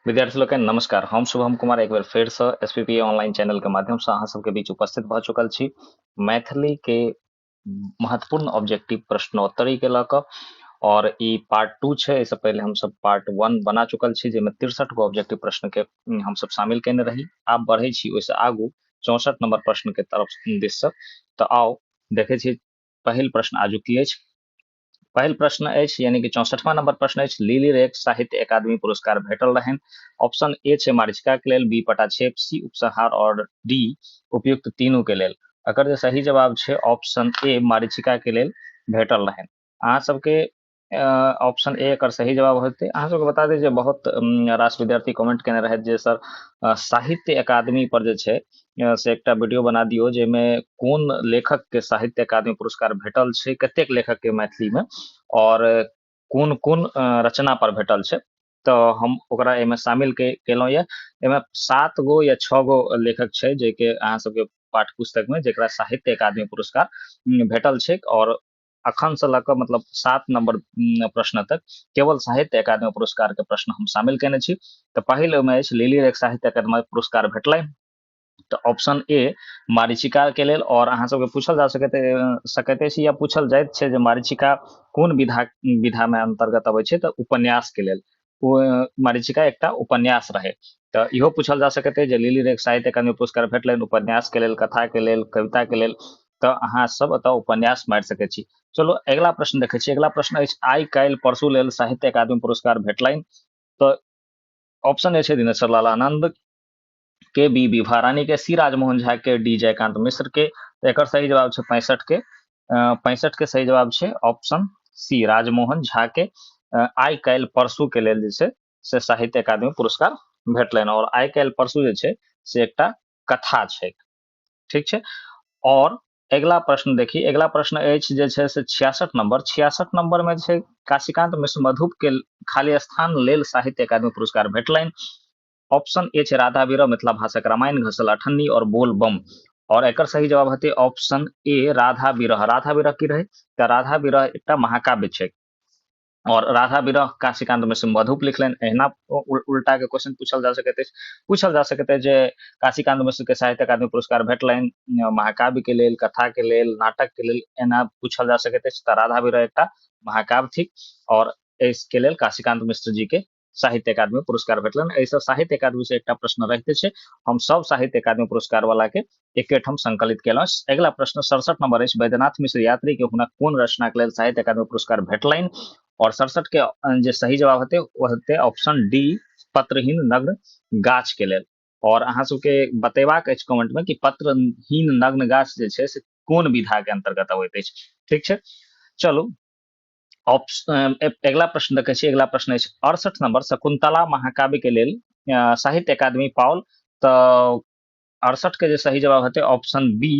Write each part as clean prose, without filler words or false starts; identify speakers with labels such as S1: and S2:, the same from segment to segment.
S1: विद्यार्थी लोग के नमस्कार। हम शुभम कुमार एक बार फिर से एसपीपी ऑनलाइन चैनल के माध्यम से अहाँ सबके बीच उपस्थित भ चुकल छी। मैथिली के महत्वपूर्ण ऑब्जेक्टिव प्रश्नोत्तरी के लऽ कऽ और ई पार्ट 2 छै। इससे पहले हम सब पार्ट 1 बना चुकल छी, जेमे 63 गो ऑब्जेक्टिव प्रश्न के हम सब शामिल केने रही। आब बढ़े छी ओइसे आगू 64 नंबर प्रश्न के तरफ दिस से। तो आओ देखे छी पहिल प्रश्न आजुक की अछि। पहिल प्रश्न अछि यानी कि 64वां नंबर प्रश्न अछि, लिली रेख साहित्य अकादमी पुरस्कार भेटल रहनि। ऑप्शन ए छै मारीचिका के लेल, बी पटाक्षेप, सी उपसंहार और डी उपयुक्त तीनों के लेल। एकर जे सही जवाब छै ऑप्शन ए मारीचिका के लेल भेटल रहनि। अहाँ सबके ऑप्शन ए एकर सही जवाब होते। अहाँ सबके बता दी जे बहुत रास विद्यार्थी कमेंट केने रहथि जे सर साहित्य अकादमी पर जे छै से एकटा वीडियो बना दियो जेमे कोन लेखक के साहित्य अकादमी पुरस्कार भेटल छै, कतेक लेखक के मैथिली में और कोन कोन रचना पर भेटल छै। तो हम ओकरा एमे शामिल केलहुं ये। एमे 7 गो या 6 गो लेखक छै जेके अहाँ सबके पाठ्य पुस्तक में जेकरा साहित्य अकादमी पुरस्कार भेटल छै और अखन से लऽ कऽ मतलब 7 नंबर प्रश्न तक केवल साहित्य अकादमी पुरस्कार के प्रश्न हम शामिल केने छी। तो पहिल में अछि लिली रेख साहित्य अकादमी पुरस्कार भेटलै। तो ऑप्शन ए मारीचिका के लेल। और अहाँ सबके पूछल जा सकते छी या पूछल जाइत छै जे मारीचिका कोन विधा में अंतर्गत अबै छै, तऽ उपन्यास के लेल ओ मारीचिका एकटा उपन्यास रहे। तो इहो पूछल जा सकते जे लिली रेख साहित्य अकादमी पुरस्कार भेटलनि उपन्यास के लेल, कथा के लेल, कविता के लेल। तो अहाँ सब एतऽ उपन्यास मारि सकै छी। चलो अगला प्रश्न देखै छी। अगला प्रश्न अछि आइ काल्हि परसू लेल साहित्य अकादमी पुरस्कार भेटलनि। तो ऑप्शन ए छै दिनेश्वर लाल आनंद के, बी विभा रानी के, सी राजमोहन झा के, डी जयकांत मिश्र के। तो एकर सही जवाब छै 65 के। 65 के सही जवाब छै ऑप्शन सी राजमोहन झा के। आइ काल्हि परसू के लेल जे छै से साहित्य अकादमी पुरस्कार भेटलनि। और आइ काल्हि परसू जे छै से एकटा कथा छै, ठीक छै। और अगला प्रश्न देखी। अगला प्रश्न अछि जे छै से 66 नंबर। 66 नंबर में छै काशीकांत मिश्र मधुप के खाली स्थान लेल साहित्य अकादमी पुरस्कार भेटलनि। ऑप्शन ए छै राधा विरह, मिथिला भाषाक रामायण, घसल अठन्नी और बोल बम। और एकर सही जवाब हेतै ऑप्शन ए राधा विरह। राधा विरह की रहे, तऽ राधा विरह एकटा महाकाव्य छै और राधा विरह काशीकांत मिश्र मधुप लिखलनि। एहिना उल्टा के क्वेश्चन पूछल जा सकैत अछि। पूछल जा सकैत अछि जे काशीकांत मिश्र के साहित्य अकादमी पुरस्कार भेटलनि महाकाव्य के लेल, कथा के लेल, नाटक के लेल, एना पूछल जा सकैत अछि। तऽ राधा विरह एकटा महाकाव्य थिक और इसके लेल काशीकांत मिश्र जी के साहित्य अकादमी पुरस्कार भेटलनि। ऐसे साहित्य अकादमी से एकटा प्रश्न रहते छै, हम सब साहित्य अकादमी पुरस्कार वाला के एकेठाम संकलित केलहुं। अगला प्रश्न 67 नंबर अछि वैद्यनाथ मिश्र यात्री के हुनक कोन रचना के लेल साहित्य अकादमी पुरस्कार भेटलनि। और 67 के जे सही जवाब होते वो होते ऑप्शन डी पत्रहीन नग्न गाछ के लेल। और अहाँ सबके बतेबाक अछि कमेंट में कि पत्रहीन नग्न गाछ जे छै से कोन विधा के अंतर्गत अबैत अछि, ठीक छै। चलू अगला प्रश्न देखै छी। अगला प्रश्न अछि 68 नंबर शकुंतला महाकाव्य के लेल साहित्य अकादमी पाओल। तऽ 68 के जे सही जवाब हेतै ऑप्शन बी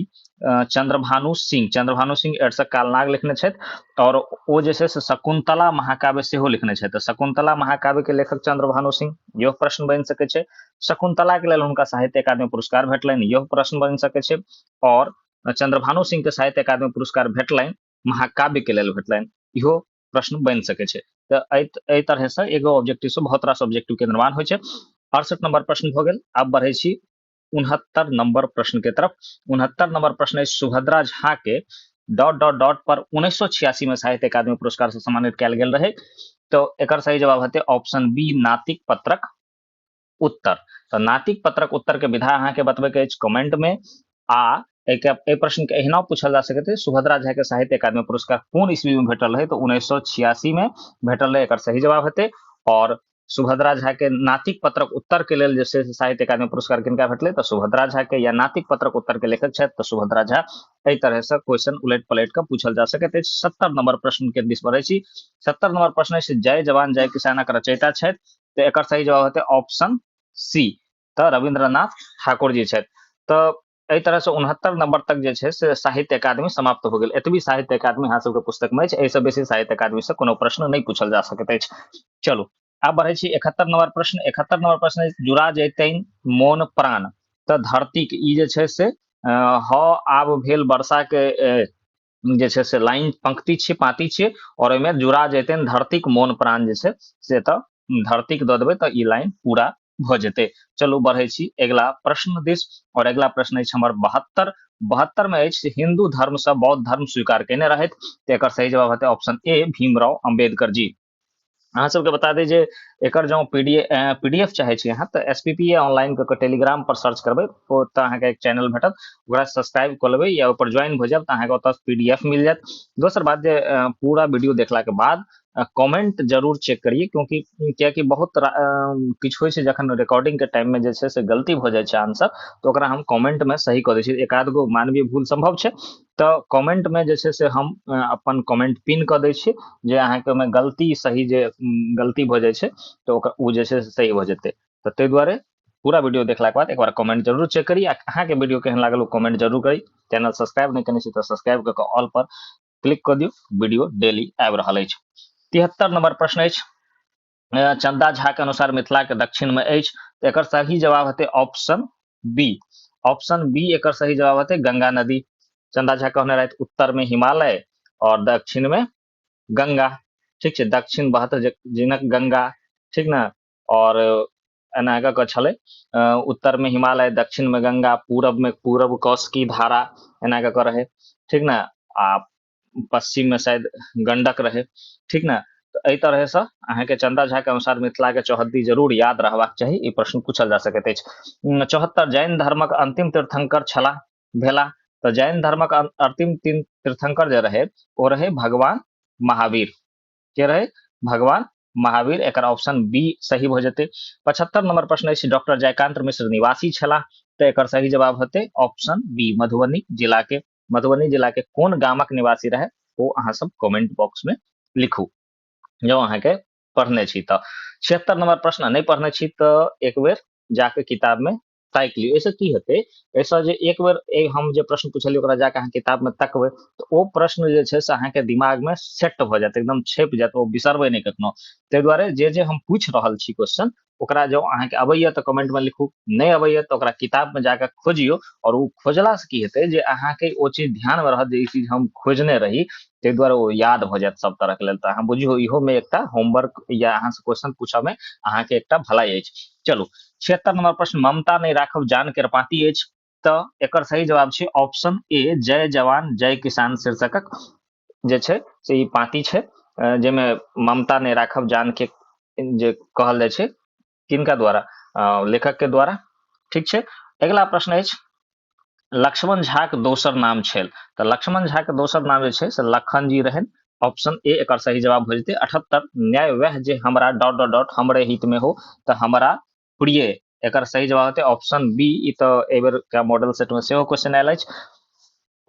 S1: चंद्रभानु सिंह। चंद्रभानु सिंह एडसक कालनाग लिखने छथि और ओ जे छै से शकुंतला महाकाव्य सेहो लिखने छथि। तऽ शकुंतला महाकाव्य के लेखक चंद्रभानु सिंह, यह प्रश्न बनि सकै छै। शकुंतला के लेल हुनका साहित्य अकादमी पुरस्कार भेटलनि, यह प्रश्न बनि सकै छै। और चंद्रभानु सिंह के साहित्य अकादमी पुरस्कार भेटलनि महाकाव्य के लेल भेटलनि, इहो प्रश्न बनि सकै छै। तऽ एहि तरह से एगो ऑब्जेक्टिव से बहुत रास ऑब्जेक्टिव के निर्माण होइ छै। 68 नंबर प्रश्न हो गेल। आब बढ़े छी 69 नंबर प्रश्न के तरफ। 69 नंबर प्रश्न है सुभद्रा झा के डॉट डॉट डॉट पर 1986 में साहित्य अकादमी पुरस्कार से सम्मानित कयल गेल रहे। तो एकर सही जवाब हेतै ऑप्शन बी नातिक पत्रक उत्तर। तो नातिक पत्रक उत्तर के विधा अहाँ के बतबे के अछि कमेंट में। आ ए प्रश्न के एहिना पूछल जा सकते सुभद्रा झा के साहित्य अकादमी पुरस्कार कोन ईस्वी में भेटल रहे, तो 1986 में भेटल रहे, एकर सही जवाब हेतै। और सुभद्रा झा के नातिक पत्रक उत्तर के लेल जैसे साहित्य अकादमी पुरस्कार किनका भेटले, तो सुभद्रा झा के, या नातिक पत्रक उत्तर के लेखक छथि तो सुभद्रा झा। एहि तरह से क्वेश्चन उलट पलट के पूछल जा सकैत अछि। 70 नंबर प्रश्न के दिस बढ़ै छी। 70 नंबर प्रश्न अछि जय जवान जय किसानक रचयिता छथि। तो एकर सही जवाब हेतै ऑप्शन सी, तो रविंद्रनाथ ठाकुर जी छथि। तो एहि तरह से 69 नंबर तक जे छै से साहित्य अकादमी समाप्त हो गेल। एतबी साहित्य अकादमी अहाँ सबके पुस्तक में अछि, एहि से बेसी साहित्य अकादमी से कोनो प्रश्न नहीं पूछल जा सकैत अछि। चलू आब बढ़ै छी 71 नंबर प्रश्न। 71 नंबर प्रश्न जुड़ा जैतैन मोन प्राण। तो धरती के ई जे छै से ह आब भेल वर्षा के जे छै से लाइन पंक्ति छियै, पाती छियै और ओहिमे जुड़ा जैतैन धरतीक मोन प्राण जे छै से तऽ धरती के दऽ देबै तऽ ई लाइन पूरा भ जेतै। चलू बढ़ै छी अगिला प्रश्न दिस, और अगिला प्रश्न अछि हमर 72 में अछि हिंदू धर्म से बौद्ध धर्म स्वीकार केने रहथि, तऽ एकर सही जवाब हेतै ऑप्शन ए भीमराव अंबेडकर जी। अहाँ सबके बता दी जे एकर जो पीडीएफ चाहे छी अहाँ तऽ एसपीपीए ऑनलाइन के टेलीग्राम पर सर्च करबै तऽ अहाँके एक चैनल भेटत, ओकरा सब्सक्राइब कऽ लेबै या ऊपर ज्वाइन भऽ जायब तऽ अहाँके ओतऽ पीडीएफ मिल जायत। दोसर बात जे पूरा वीडियो देखला के बाद कमेंट जरूर चेक करिए, क्योंकि कियाकि बहुत किछु होइ छै जखन रिकॉर्डिंग के टाइम में जे छै से गलती भऽ जाइ छै आंसर, तऽ ओकरा हम कमेंट में सही कऽ दै छी। एक आध गो मानवीय भूल संभव छै, तऽ कमेंट में जे छै से हम अपन कमेंट पिन कऽ दै छी, जे अहाँके ओहिमे गलती सही जे गलती भऽ जाइ छै तऽ ओकर ओ जे छै से सही भऽ जेतै। तऽ ताहि दुआरे पूरा वीडियो देखलाक बाद एक बार कमेंट जरूर चेक करी, आ अहाँके वीडियो केहन लागल ओ कमेंट जरूर करी। चैनल सब्सक्राइब नहीं केने छी तऽ सब्सक्राइब कऽ कऽ ऑल पर क्लिक कऽ दियौ, वीडियो डेली आबि रहल अछि। 73 नंबर प्रश्न अछि चंदा झा के अनुसार मिथिला के दक्षिण में अछि, तऽ एकर सही जवाब हेतै ऑप्शन बी। ऑप्शन बी एकर सही जवाब हेतै गंगा नदी। चंदा झा कहने रहथि उत्तर में हिमालय और दक्षिण में गंगा, ठीक छै, दक्षिण बहत जिनक गंगा, ठीक ना, और एना कऽ छलै उत्तर में हिमालय, दक्षिण में गंगा, पूरब में पूरब कौशिकी धारा, एना कऽ रहे, ठीक ना, आ पश्चिम में शायद गंडक रहे, ठीक ना। तो एहि तरह से अहाँके चंदा झा के अनुसार मिथिला के चौहद्दी जरूर याद रहबाक चाही, ई प्रश्न पूछल जा सकैत अछि। 74 जैन धर्मक अंतिम तीर्थंकर छला भेला, तऽ जैन धर्मक अंतिम तीर्थंकर जे रहे ओ रहे भगवान महावीर। के रहे भगवान महावीर, एकर ऑप्शन बी सही भ जेतै। 75 नंबर प्रश्न अछि डॉक्टर जयकांत मिश्र निवासी छला, तऽ एकर सही जवाब हेतै ऑप्शन बी मधुबनी जिला के। मधुबनी जिला के कोन गामक निवासी रहे ओ अहाँ सब कमेंट बॉक्स में लिखू जो अहाँके पढ़ने छी तऽ। 76 नंबर प्रश्न नहीं पढ़ने छी तऽ एक बेर जाके किताब में ताकि लियौ। एहिसँ की हेतै, एहिसँ जे एक बेर हम जे प्रश्न पूछलियै ओकरा जाके अहाँ किताब में तकबै तऽ ओ प्रश्न जे छै से अहाँके दिमाग में सेट भऽ जायत, एकदम छपि जायत, ओ बिसरबै नहि कखनो। ताहि दुआरे जे हम पूछि रहल छी क्वेश्चन ओकरा जो अहाँके अबैया तऽ कमेंट में लिखू, नहीं अबैया तऽ ओकरा किताब में जाके खोजियौ, और ओ खोजला से की हेतै जे अहाँके ओ चीज ध्यान में रहत जे ई चीज हम खोजने रही, ताहि दुआरे ओ याद भऽ जायत सब तरह के लेल। तऽ अहाँ बुझियौ इहो में एकटा होमवर्क या अहाँ से क्वेश्चन पूछऽ में अहाँके एकटा भलाई अछि। चलू 76 नंबर प्रश्न ममता नहीं राखब जान केर पाँति अछि, तऽ एकर सही जवाब छै ऑप्शन ए जय जवान जय किसान शीर्षकक जे छै से ई पाँति छै, जाहिमे ममता नहीं राखब जान के जे कहल जाइ छै किनका द्वारा, लेखक के द्वारा, ठीक छै। अगिला प्रश्न अछि लक्ष्मण झा के दोसर नाम छल, तऽ लक्ष्मण झा के दोसर नाम जे छै से लखन जी रहन। ऑप्शन ए एकर सही जवाब हो जेतै। 78 न्याय वह जे हमरा डॉट डॉट डॉट हमरे हित में हो, तऽ हमरा प्रिय, एकर सही जवाब हेतै ऑप्शन बी। ई तऽ एहि बेर का मॉडल सेट में सेहो क्वेश्चन आयल अछि।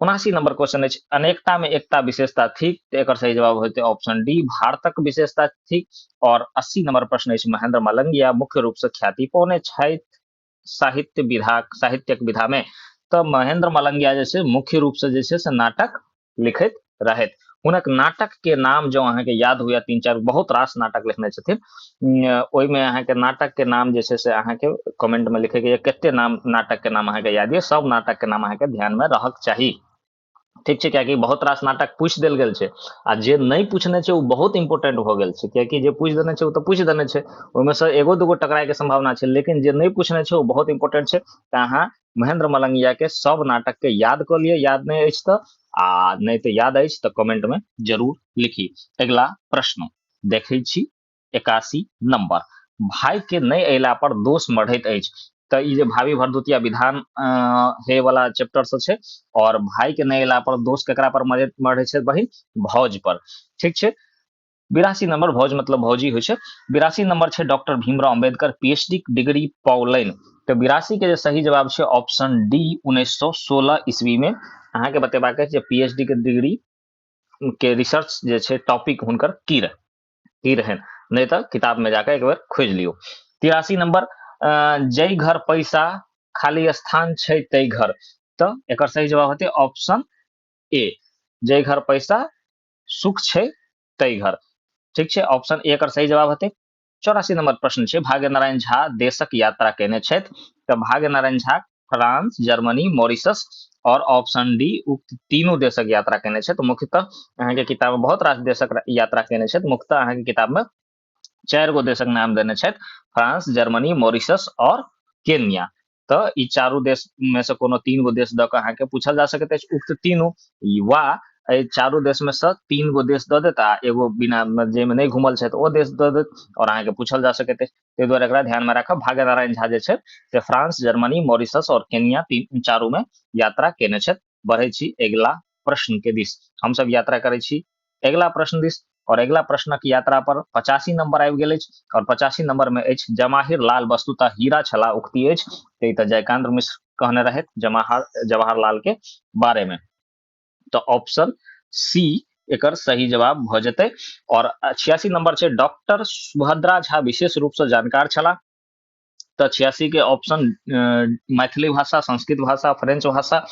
S1: 79 नंबर क्वेश्चन अछि अनेकता में एकता विशेषता थिक, तऽ एकर सही जवाब हेतै ऑप्शन डी भारतक विशेषता थिक। और 80 नंबर प्रश्न अछि महेंद्र मलंगिया मुख्य रूप से ख्याति पौने छथि साहित्यक विधा में, तऽ महेंद्र मलंगिया जे छै मुख्य रूप से जे छै से नाटक लिखैत रहथि। हुनक नाटक के नाम जो अहाँके याद हुए, 3-4 बहुत रास नाटक लिखने छथिन, ओहिमे अहाँके नाटक के नाम जे छै से अहाँके कमेंट में लिखे के कते नाम नाटक के नाम अहाँके याद ये, सब नाटक के नाम अहाँके ध्यान में रहक चाही, ठीक छै। कियाकि बहुत रास नाटक पूछि देल गेल छै, आ जे नहीं पूछने छै ओ बहुत इंपोर्टेंट भऽ गेल छै, कियाकि जे पूछि देने छै ओ तऽ पूछि देने छै, ओहिमे से एगो दूगो टकराए के संभावना छै, लेकिन जे नहीं पूछने छै ओ बहुत इंपोर्टेंट छै। तऽ अहाँ महेंद्र मलंगिया के सब नाटक के याद कऽ लिअ, याद नहीं अछि तऽ, आ नहीं तऽ याद अछि तऽ कमेंट में जरूर लिखी। अगला प्रश्न देखै छी 81 नंबर भाई के नहीं अयला पर दोष मढ़ैत अछि, तऽ ई जे भावी भरदुतिया विधान हे वाला चैप्टर से छै, और भाई के नहीं अयला पर दोष केकरा पर मढ़ै छै बहिन, भौज पर, ठीक छै। 82 नंबर भौज मतलब भौजी होइ छै। 82 नंबर छै doctor Bhimrao Ambedkar PhD degree पौलनि, तऽ 82 के जे सही जवाब छै ऑप्शन डी 1916 ईस्वी में। अहाँके बतेबाक अछि जे पीएचडी के डिग्री के रिसर्च जे छै टॉपिक हुनकर की रहन, नहीं तो किताब में जाकर एक बार खोज लियो। 83 नंबर जय घर पैसा खाली स्थान छै तै घर, तो एकर सही जवाब हेतै ऑप्शन ए जय घर पैसा सुख छै तै घर, ठीक छै। ऑप्शन ए एकर सही जवाब हेतै। 84 नंबर प्रश्न छै भाग्य नारायण झा देशक यात्रा केने छथि, तऽ भाग्य Narayan Jha France, Germany, Mauritius और ऑप्शन डी उक्त तीनों देशक यात्रा केने छथि। मुख्यतः अहाँके किताब में बहुत रास देशक यात्रा केने छथि, मुख्यतः अहाँके किताब में चारि गो देशक नाम देने छथि, फ्रांस, जर्मनी, मॉरिशस और केन्या। तऽ ई चारू देश में से कोनो तीन गो देश दऽ कऽ अहाँके पूछल जा सकैत अछि उक्त तीनू, वा एहि चारू देश में से तीन गो देश दऽ देत आ एगो बिना जाहिमे नहि घुमल छथि ओ देश दऽ देत और अहाँके पूछल जा सकैत अछि। ताहि दुआरे एकरा ध्यान में राखब। भाग्य नारायण झा जे छै से फ्रांस, जर्मनी, मॉरिशस और केन्या तीन चारू में यात्रा केने छथि। बढ़ै छी अगिला प्रश्न के दिस। हम सब यात्रा करै छी अगिला प्रश्न दिस, और अगिला प्रश्नक यात्रा पर 85 नंबर आबि गेल अछि, और 85 नंबर में अछि जवाहिर लाल वस्तुतः हीरा छला उक्ति अछि। तऽ जयकांत मिश्र कहने रहथि जवाहरलाल के बारे में। तो ऑप्शन सी एकर सही जवाब भ जेतै। और 86 नंबर छै डॉक्टर सुभद्रा झा विशेष रूप से जानकार छला। तो 86 के ऑप्शन मैथिली भाषा, संस्कृत भाषा, फ्रेंच भाषा,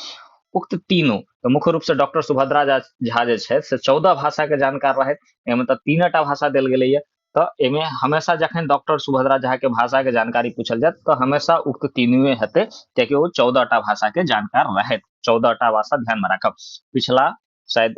S1: उक्त तीनों तो मुख्य रूप से डॉक्टर सुभद्रा झा जे छै से 14 भाषा के जानकार रहे। एमे तो 3टा भाषा देल गेलै है। तो एमे हमेशा जखन डॉक्टर सुभद्रा झा के भाषा के जानकारी पूछल जाए तो हमेशा उक्त तीनुए हेतै, कियाकि वो 14टा भाषा के जानकार रहे। 14टा भाषा ध्यान में रखब। पिछला शायद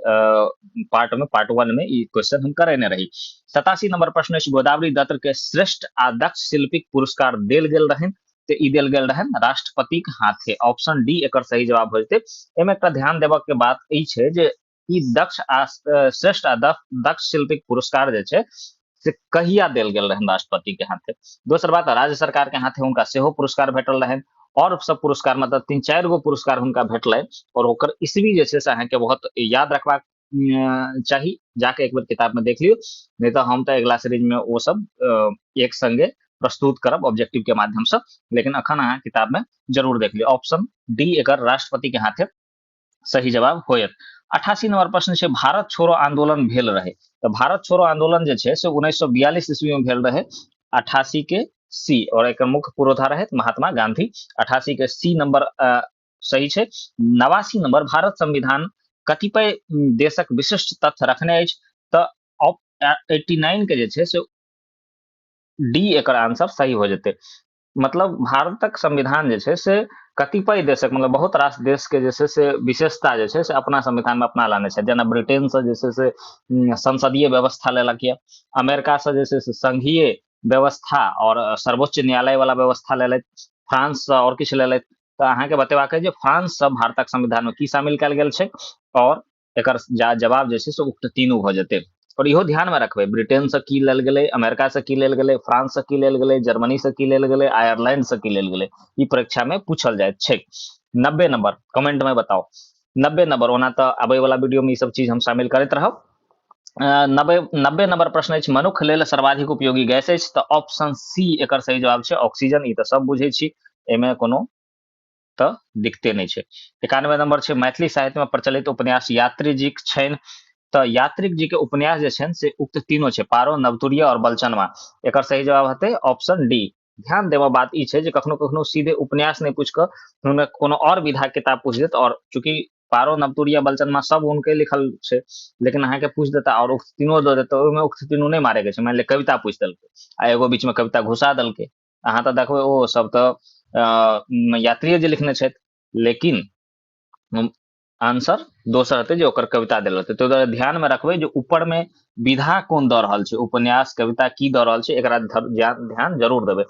S1: पार्ट 1 में ई क्वेश्चन हम करेने रही। 87 नंबर प्रश्न अछि गोदावरी दत्त के श्रेष्ठ आ दक्ष शिल्पीक पुरस्कार देल गेल रहनि। तो ई देल गेल रहनि राष्ट्रपतिक हाथे। ऑप्शन डी एकर सही जवाब हो जेतै। एमे एकटा ध्यान देबऽ के बात ई छै जे ई दक्ष आ श्रेष्ठ आ दक्ष शिल्पीक पुरस्कार जे छै से कहिया देल गेल रहनि राष्ट्रपति के हाथे। दोसर बात राज्य सरकार के हाथे हुनका सेहो पुरस्कार भेटल रहनि, और सब पुरस्कार मतलब 3-4 गो पुरस्कार हुनका भेटलनि, और ओकर ईस्वी जे छै से अहाँके बहुत याद रखबाक चाही। जाके एक बेर किताब में देख लियौ, नहीं तो हम तो अगला सीरीज में वो सब एक संगे प्रस्तुत करब ऑब्जेक्टिव के माध्यम से, लेकिन अखन अहाँ किताब में जरूर देख लियौ। ऑप्शन डी एकर राष्ट्रपति के हाथे सही जवाब होयत। 88 नंबर प्रश्न छै भारत छोड़ो आंदोलन भेल रहे। तो भारत छोड़ो आंदोलन जे छै से 1942 ईस्वी में भेल रहे। 88 के सी, और एक मुख्य पुरोधा रहे महात्मा गांधी। 88 के सी नंबर सही छै। 89 नंबर भारत संविधान कतिपय देशक विशिष्ट तथ्य रखने अछि। तो 89 के जे छै से डी एकर आंसर सही हो जेतै। मतलब भारतक संविधान जे छै से कतिपय देशक मतलब बहुत रास देश के जे छै से विशेषता जे छै से अपना संविधान में अपना लाने छै। जेना ब्रिटेन से जे छै से संसदीय व्यवस्था लेलक यऽ, अमेरिका से जे छै से संघीय व्यवस्था और सर्वोच्च न्यायालय वाला व्यवस्था लेलथि, फ्रांस से और किछु लेलथि। तो अहाँके बतेबाक है जे फ्रांस से भारतक संविधान में की शामिल कयल गेल छै, और एकर जवाब जे छै से उक्त तीनू भ जेतै। और इहो ध्यान में रखबै ब्रिटेन से की लेल गेलै, अमेरिका से की लेल गेलै, फ्रांस से की लेल गेलै, जर्मनी से की लेल गेलै, आयरलैंड से की लेल गेलै, ई परीक्षा में पूछल जाइत छै। 90 नंबर कमेंट में बताओ। 90 नंबर ओना तो आबे वाला वीडियो में ई सब चीज हम शामिल करैत रहब। 90 नंबर प्रश्न अछि मनुख लेल सर्वाधिक उपयोगी गैस अछि। तो ऑप्शन सी एकर सही जवाब छै ऑक्सीजन। ई तो सब बुझे छी, एमे कोनो तो दिक्कते नहीं छै। 91 नंबर छै मैथिली साहित्य में प्रचलित उपन्यास यात्री जी छनि। तो यात्रिक जी के उपन्यास जे छनि से उक्त तीनों छै पारो, नवतुरिया और बलचनवा। एकर सही जवाब हेतै ऑप्शन डी। ध्यान देबऽ बात ई छै जे कखनो कखनो सीधे उपन्यास नहीं पूछ कऽ कोनो और विधा किताब पूछ देत, और चूंकि पारो, नवतुरिया, बलचनवा सब उनके लिखल छै, लेकिन अहाँके पूछ देता और उक्त तीनों दऽ देता, ओहिमे उक्त तीनों नहीं मारे के छै। मान लिअ कविता पूछ देलकै आ एगो बीच में कविता घुसा देलकै, अहाँ तऽ देखबै ओ सब तऽ यात्रिये जी लिखने छथि, लेकिन आंसर दोसर हेतै जे ओकर कविता देल रहतै। तो ध्यान में रखबै जे ऊपर में विधा कोन दऽ रहल छै, उपन्यास, कविता की दऽ रहल छै, एकरा ध्यान जरूर देबै।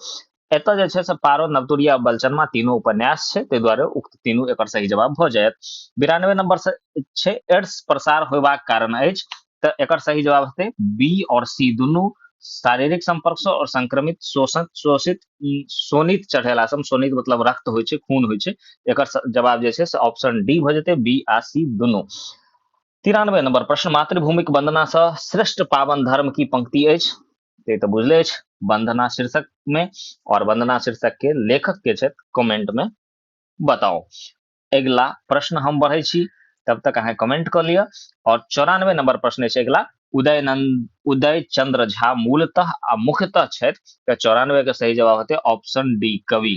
S1: एतऽ जे छै से पारो, नवतुरिया, बलचनवा तीनों उपन्यास छै, ताहि दुआरे उक्त तीनों एकर सही जवाब भऽ जायत। 92 नंबर से छै एड्स प्रसार होयबाक कारण अछि। तऽ एकर सही जवाब हेतै बी और सी दुनू शारीरिक संपर्क से और संक्रमित शोषित सोनित चढ़ेला से। सोनित मतलब रक्त होइ छै, खून होइ छै। एकर जवाब जे छै से ऑप्शन डी भ जेतै, बी आ सी दुनू। 93 नंबर प्रश्न मातृभूमिक वंदना से श्रेष्ठ पावन धर्म की पंक्ति अछि। ये तो बुझले अछि वंदना शीर्षक में, और वंदना शीर्षक के लेखक के छथि कमेंट में बताओ। अगला प्रश्न हम बढ़े छी, तब तक अहाँ कमेंट कर लिया। और 94 नंबर प्रश्न छै अगला उदय चंद्र झा मूलतः आ मुख्यतः छथि। 94 के सही जवाब होते ऑप्शन डी कवि।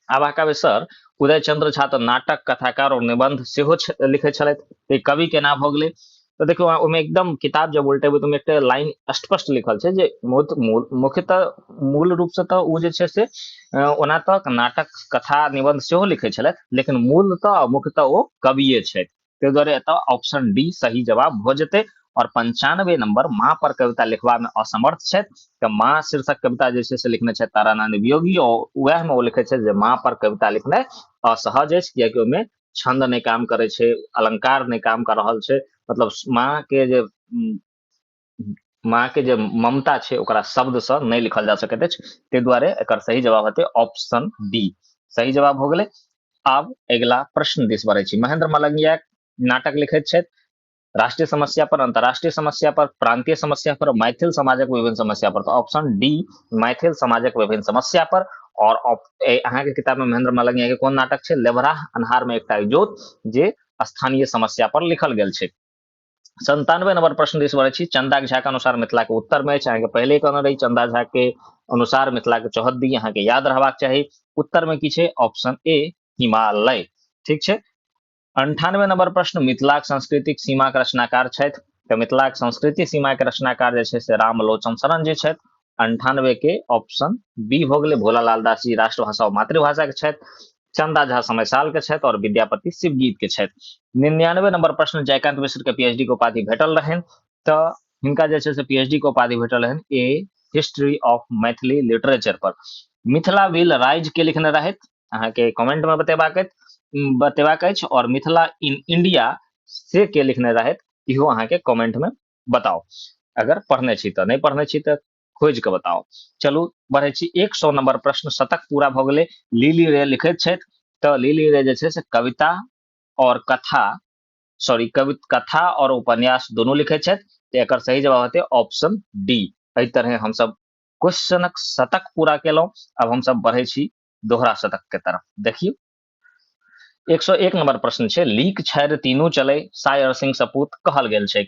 S1: आब अहाँ कहबै सर उदय चंद्र झा तो नाटक, कथाकार और निबंध सेहो लिखे छलथि, कवि केना भऽ गेलै। तो देखियो ओहिमे एकदम किताब जब उल्टेबै तो एकटा लाइन स्पष्ट लिखल छै जे मुख्यतः मूल रूप से तो ओ जे छै से ओना तक नाटक, कथा, निबंध सेहो लिखे छलथि, लेकिन मूलतः मुख्यतः ओ कविये छथि। ताहि दुआरे एतऽ ऑप्शन डी सही जवाब भऽ जेतै। और 95 नंबर माँ पर कविता लिखबा में असमर्थ छथि तऽ माँ शीर्षक कविता जे छै से लिखने छथि तारानंद वियोगी, और वएह में ओ लिखे छथि जे माँ पर कविता लिखनाइ असहज अछि, कियाकि ओहिमे छंद नहीं काम करे छै, अलंकार नहीं काम कर रहल छै, मतलब माँ के जे ममता छै ओकरा शब्द से नहीं लिखल जा सकैत अछि, ताहि दुआरे एकर सही जवाब हेतै ऑप्शन डी। सही जवाब हो गेलै। आब अगिला प्रश्न दिस बढ़ै छी। महेंद्र मलंगिया नाटक लिखैत छथि राष्ट्रीय समस्या पर, अंतर्राष्ट्रीय समस्या पर, प्रांतीय समस्या पर, मैथिल समाजक विभिन्न समस्या पर। तो ऑप्शन डी मैथिल समाजक विभिन्न समस्या पर। और अहाँ के किताब में महेंद्र मलंगिया के कोन नाटक छै? लेबराह अन्हार में एकटा इजोत, जे स्थानीय समस्या पर लिखल गेल छै। 97 नंबर प्रश्न दिस बढ़ै छी। चंदा झा के अनुसार मिथिला के उत्तर में अछि। अहाँ के पहले कहने रही चंदा झा के अनुसार मिथिला के चौहद्दी अहाँ के याद रहबाक चाही। उत्तर में की छै? Option A Himalaya. ठीक छै। 98 नंबर प्रश्न मिथिलाक सांस्कृतिक सीमा के रचनाकार छथि तऽ मिथिलाक संस्कृति सीमा के रचनाकार जे छै से रामलोचन शरण जी छथि। 98 के ऑप्शन बी हो गेलै। भोलालाल दास जी राष्ट्रभाषा और मातृभाषा के छथि। चंदा झा समय साल के छथि और विद्यापति शिवगीत के छथि। 99 नंबर प्रश्न जयकांत मिश्र के पीएचडी के उपाधि भेटल रहनि तऽ हिनका जे छै से पीएचडी के उपाधि भेटल रहनि ए हिस्ट्री ऑफ मैथिली लिटरेचर पर। मिथिला विल राइज के लिखने रहथि? अहाँ के कमेंट में बतेबाक अछि। और मिथिला इन इंडिया से के लिखने रहथि इहो अहाँ के कमेंट में बताओ। अगर पढ़ने छी तऽ, नहीं पढ़ने छी तऽ खोज के बताओ। चलू बढ़ै छी 100 नंबर प्रश्न। शतक पूरा भ गेलै। लिली रे लिखैत छथि तऽ लिली रे जे छै से कविता और कथा और उपन्यास दोनों लिखैत छथि, तऽ एकर सही जवाब हेतै ऑप्शन डी। एहि तरह हम सब क्वेश्चनक शतक पूरा केलहुं। अब हम सब बढ़ै छी दोहरा शतक के तरफ। देखियो 101 नंबर प्रश्न छै। लीक छाड़ तीनू चले सायर सिंह सपूत कहल गेल छै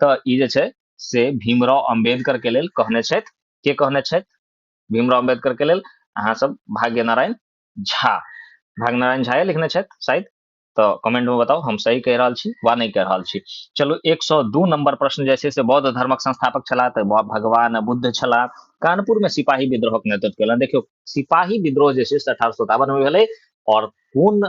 S1: तऽ ई जे छै से भीमराव अंबेडकर के लेल कहने छथि। के कहने छथि भीमराव अंबेडकर के लेल? अहाँ सब भाग्य नारायण झा लिखने छथि शायद। तो कमेंट में बताओ हम सही कह रहल छी वा नहीं कह रहल छी। चलो 102 नंबर प्रश्न जे छै से बौद्ध धर्मक संस्थापक छला तऽ भगवान बुद्ध छला। कानपुर में सिपाही विद्रोह के नेतृत्व केलनि। देखियो सिपाही विद्रोह जे छै से 1857 में भेलै और कोन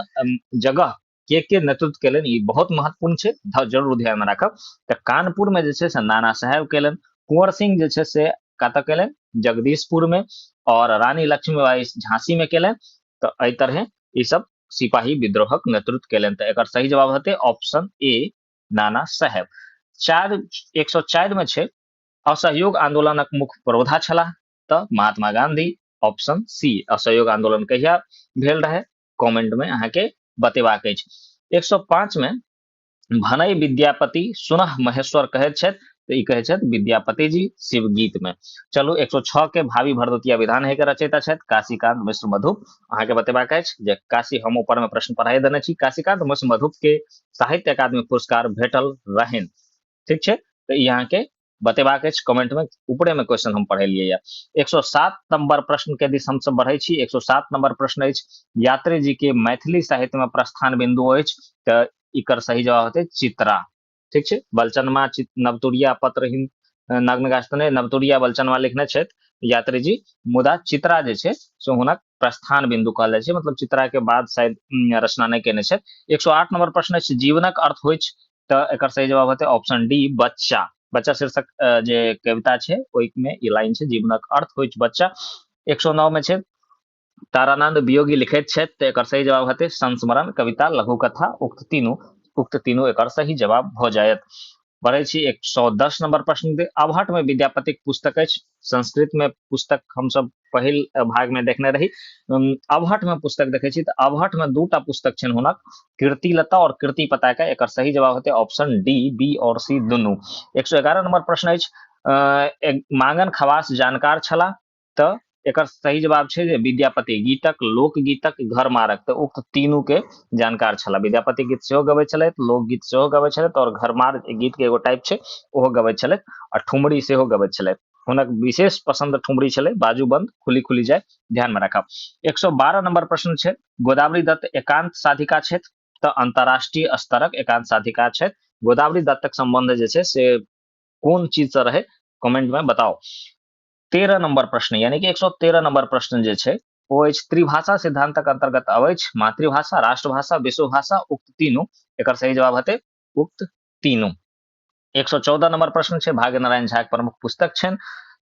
S1: जगह के नेतृत्व केलनि ई बहुत महत्वपूर्ण छै, जरूर ध्यान में राखब। तऽ कानपुर में जे छै से नाना साहेब केलनि। कुंवर सिंह जे छै से कतऽ केलनि? जगदीशपुर में। और रानी लक्ष्मीबाई झांसी में केलनि। तो एहि तरह ई सब सिपाही विद्रोहक नेतृत्व केलनि। तऽ एकर सही जवाब हेतै ऑप्शन ए नाना साहेब। 104 में छै असहयोग आंदोलनक मुख्य पुरोधा छलाह तऽ महात्मा गांधी। ऑप्शन सी असहयोग आंदोलन कहिया भेल रहे? कमेंट में अहाँ के बतेबाक अछि। 105 में भनई विद्यापति सुनह महेश्वर कहैत छथि तऽ ई कहै छथि विद्यापति जी शिवगीत में। चलू 106 के भावी भरदुतिया विधान है के रचयिता छथि काशीकांत मिश्र मधुप। अहाँ के बतेबाक अछि जे काशी हम ऊपर में प्रश्न पढ़ाई देने छी। काशीकांत मिश्र मधुप के साहित्य अकादमी पुरस्कार भेटल रहनि। ठीक छै। तो यहाँ के बतेबाक अछि कमेंट में, ऊपरे में क्वेश्चन हम पढ़ेलिए या। 107 नंबर प्रश्न के दिस हम सब बढ़ै छी। 107 नंबर प्रश्न अछि यात्री जी के मैथिली साहित्य में प्रस्थान बिंदु अछि तऽ एकर सही जवाब हेतै चित्रा। ठीक छै। बलचनमा नवतुरिया पत्रहीन नग्नगास्तने नवतुरिया बलचनमा लिखने छथि यात्री जी, मुदा चित्रा जे छै से हुनक प्रस्थान बिंदु कहल जाइ छै, मतलब चित्रा के बाद शायद रचना नहीं केने छथि। 108 नंबर प्रश्न अछि जीवनक अर्थ होइ छै तऽ एकर सही जवाब हेतै ऑप्शन डी बच्चा। बच्चा शीर्षक जे कविता छै ओहि में ई लाइन छै जीवनक अर्थ होइ छै बच्चा। 109 में छै तारानंद वियोगी लिखैत छथि तऽ एकर सही जवाब हेतै संस्मरण, कविता, लघु कथा, उक्त तीनों एकर सही जवाब भ जायत। बढ़ै छी 110 नंबर प्रश्न। अवहट में विद्यापतिक पुस्तक अछि। संस्कृत में पुस्तक हम सब पहिल भाग में देखने रही। अवहट में पुस्तक देखे छी तऽ अवहट में दूटा पुस्तक छनि हुनक, कीर्तिलता और कीर्ति पताका। एकर सही जवाब हेतै ऑप्शन डी बी और सी दुनू। 111 नंबर प्रश्न अछि मांगन खवास जानकार छला तऽ एकर सही जवाब छै जे विद्यापति गीतक, लोकगीतक, घर मारक। तऽ उक्त तीनू के जानकार छला। विद्यापति गीत सेहो गबैत छलथि, लोकगीत सेहो गबैत छलथि और घरमार गीत के एगो टाइप छै ओहो गबैत छलथि, और ठुमरी सेहो गबैत छलथि। हुनक विशेष पसंद ठुमरी छलै बाजू बंद खुली खुली जाए, ध्यान में राखब। 112 नंबर प्रश्न छै गोदावरी दत्त एकांत साधिका छथि तऽ अंतरराष्ट्रीय स्तरक एकांत साधिका छथि। गोदावरी दत्तक संबंध जे छै से कोन चीज से रहे? कमेंट में बताओ। 13 नंबर प्रश्न यानी कि 113 नंबर प्रश्न जे छै ओ अछि त्रिभाषा सिद्धांतक अंतर्गत अबै छै मातृभाषा, राष्ट्रभाषा, विश्वभाषा, उक्त तीनू। एकर सही जवाब हेतै उक्त तीनू। 114 नंबर प्रश्न छै भाग्य नारायण झा के प्रमुख पुस्तक छनि।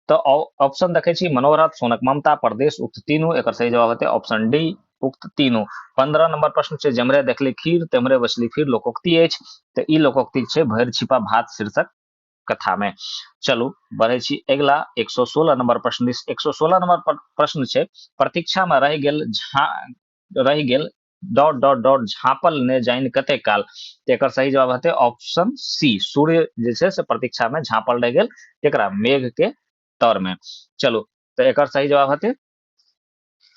S1: तो ऑप्शन देखे छी मनोरथ, सोनक ममता, परदेश, उक्त तीनों। एकर सही जवाब हेतै ऑप्शन डी, उक्त तीनों। 15 नंबर प्रश्न छै जमरे देखली खीर तेमरे बसली फिर लोकोक्ति अछि। तो ई लोकोक्ति छै भरि छिपा भात शीर्षक कथा में। चलू बढ़े छी अगला 116 नंबर प्रश्न दिस। 116 नंबर प्रश्न छै प्रतीक्षा में रहि गेल डॉट डॉट डॉट झाँपल ने जानि कते काल। तो एकर सही जवाब हेतै ऑप्शन सी, सूर्य जे छै से प्रतीक्षा में झाँपल रह गेल एकरा मेघ के तर में। चलो तो एकर सही जवाब हेतै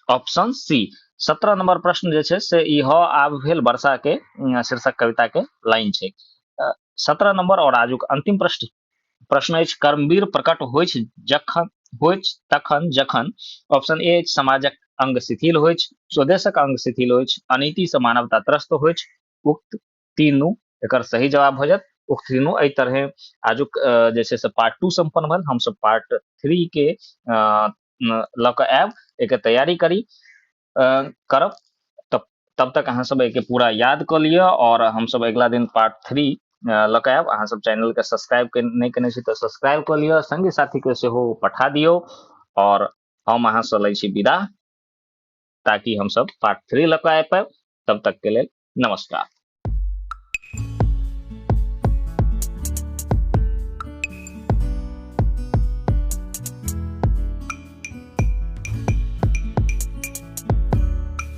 S1: ऑप्शन सी। 17 नंबर प्रश्न जे छै से ई ह आब भेल वर्षा के शीर्षक कविता के लाइन छै। 17 नंबर और आजुक अंतिम प्रश्न अछि कर्मवीर प्रकट होइत तखन जखन ऑप्शन ए समाजक अंग शिथिल होइत, स्वदेशक अंग शिथिल होइत, अनीति से मानवता त्रस्त होइत, उक्त तीनू। एकर सही जवाब हो जात उक्त तीनू। एहि तरह आजुक जे छै से पार्ट 2 संपन्न भेल। हम सब पार्ट 3 के ल के आयब, एके तैयारी करब। तब तक अहाँ सब एके पूरा याद क लिअ और हम सब अगला दिन पार्ट 3 ल के आयब। अहाँ सब चैनल के सब्सक्राइब नहीं केने छी तो सब्सक्राइब कर लिअ, संगी साथी के सेहो पठा दियो और हम अहाँ से लै छी विदा, ताकि हम सब पार्ट 3 ल के आबि पाएब। तब तक के लिए नमस्कार।